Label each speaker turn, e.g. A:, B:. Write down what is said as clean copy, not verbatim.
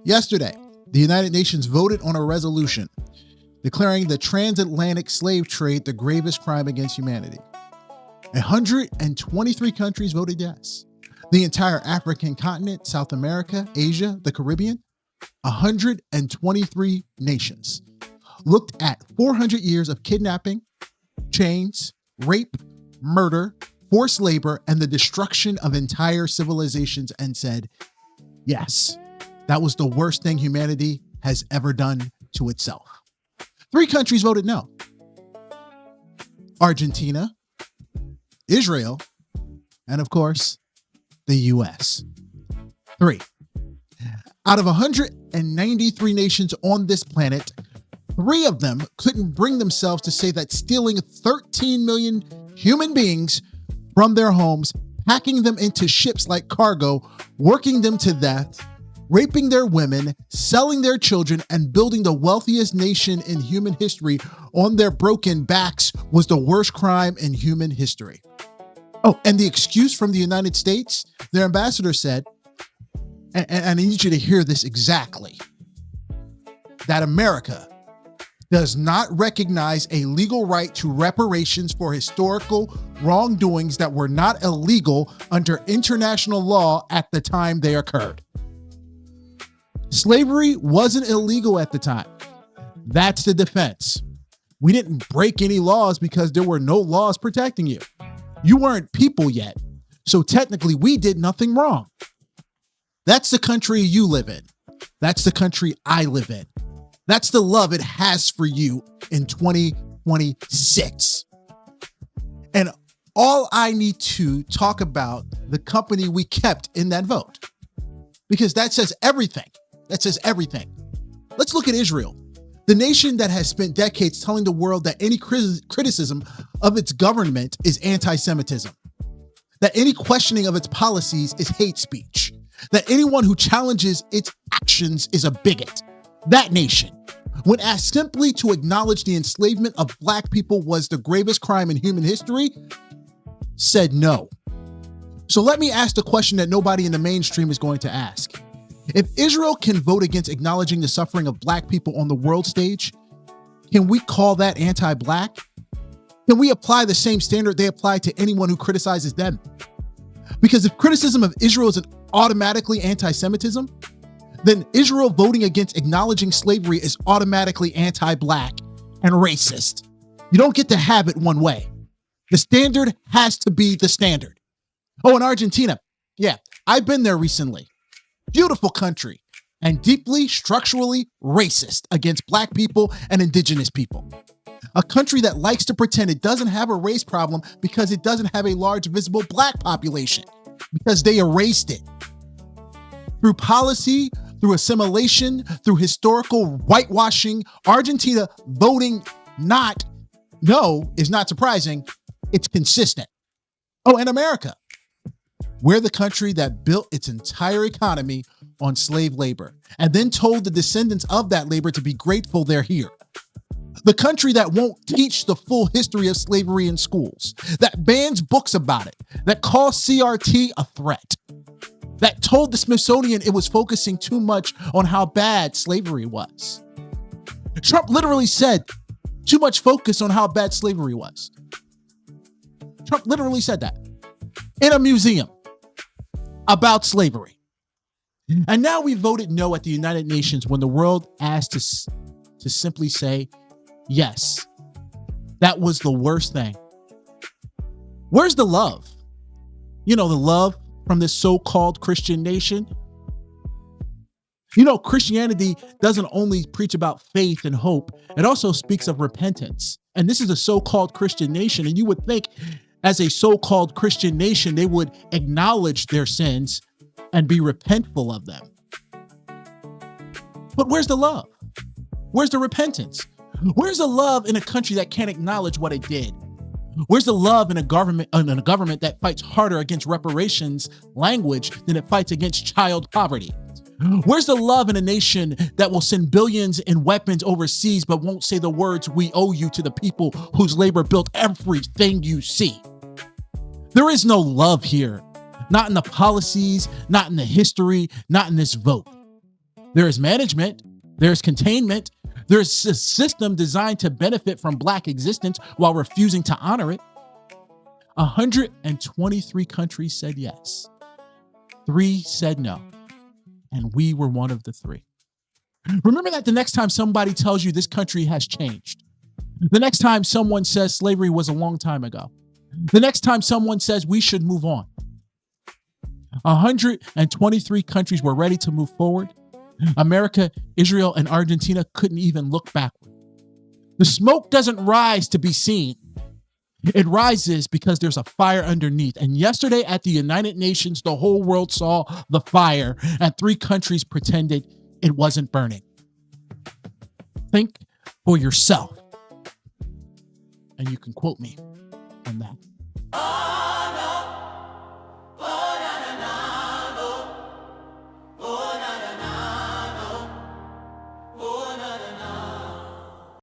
A: Yesterday, the United Nations voted on a resolution declaring the transatlantic slave trade the gravest crime against humanity. 123 countries voted yes. The entire African continent, South America, Asia, the Caribbean, 123 nations looked at 400 years of kidnapping, chains, rape, murder, forced labor, and the destruction of entire civilizations and said, yes, that was the worst thing humanity has ever done to itself. 3 countries voted no. Argentina, Israel, and of course, the US. 3. Out of 193 nations on this planet, 3 of them couldn't bring themselves to say that stealing 13 million human beings from their homes, packing them into ships like cargo, working them to death, raping their women, selling their children, and building the wealthiest nation in human history on their broken backs was the worst crime in human history. Oh, and the excuse from the United States, their ambassador said, and I need you to hear this exactly, that America does not recognize a legal right to reparations for historical wrongdoings that were not illegal under international law at the time they occurred. Slavery wasn't illegal at the time. That's the defense. We didn't break any laws because there were no laws protecting you. You weren't people yet, so technically we did nothing wrong. That's the country you live in. That's the country I live in. That's the love it has for you in 2026. And all I need to talk about the company we kept in that vote, because that says everything. That says everything. Let's look at Israel, the nation that has spent decades telling the world that any criticism of its government is antisemitism, that any questioning of its policies is hate speech, that anyone who challenges its actions is a bigot. That nation, when asked simply to acknowledge the enslavement of Black people was the gravest crime in human history, said no. So let me ask the question that nobody in the mainstream is going to ask. If Israel can vote against acknowledging the suffering of Black people on the world stage, can we call that anti-Black? Can we apply the same standard they apply to anyone who criticizes them? Because if criticism of Israel is automatically anti-Semitism, then Israel voting against acknowledging slavery is automatically anti-Black and racist. You don't get to have it one way. The standard has to be the standard. Oh, in Argentina. Yeah, I've been there recently. Beautiful country and deeply structurally racist against Black people and indigenous people. A country that likes to pretend it doesn't have a race problem because it doesn't have a large visible Black population, because they erased it. Through policy, through assimilation, through historical whitewashing, Argentina voting no is not surprising. It's consistent. Oh, and America. We're the country that built its entire economy on slave labor and then told the descendants of that labor to be grateful they're here. The country that won't teach the full history of slavery in schools, that bans books about it, that calls CRT a threat, that told the Smithsonian it was focusing too much on how bad slavery was. Trump literally said too much focus on how bad slavery was. Trump literally said that in a museum about slavery. And now we voted no at the United Nations when the world asked to simply say, yes, that was the worst thing. Where's the love? You know, the love from this so-called Christian nation. You know, Christianity doesn't only preach about faith and hope, it also speaks of repentance. And this is a so-called Christian nation. And you would think as a so-called Christian nation, they would acknowledge their sins and be repentful of them. But where's the love? Where's the repentance? Where's the love in a country that can't acknowledge what it did? Where's the love in a government that fights harder against reparations language than it fights against child poverty? Where's the love in a nation that will send billions in weapons overseas but won't say the words "we owe you" to the people whose labor built everything you see? There is no love here. Not in the policies, not in the history, not in this vote. There is management. There's containment. There's a system designed to benefit from Black existence while refusing to honor it. 123 countries said yes. 3 said no. And we were one of the 3. Remember that the next time somebody tells you this country has changed, the next time someone says slavery was a long time ago, the next time someone says we should move on, 123 countries were ready to move forward. America, Israel, and Argentina couldn't even look backward. The smoke doesn't rise to be seen. It rises because there's a fire underneath. And yesterday at the United Nations, the whole world saw the fire, and 3 countries pretended it wasn't burning. Think for yourself. And you can quote me on that.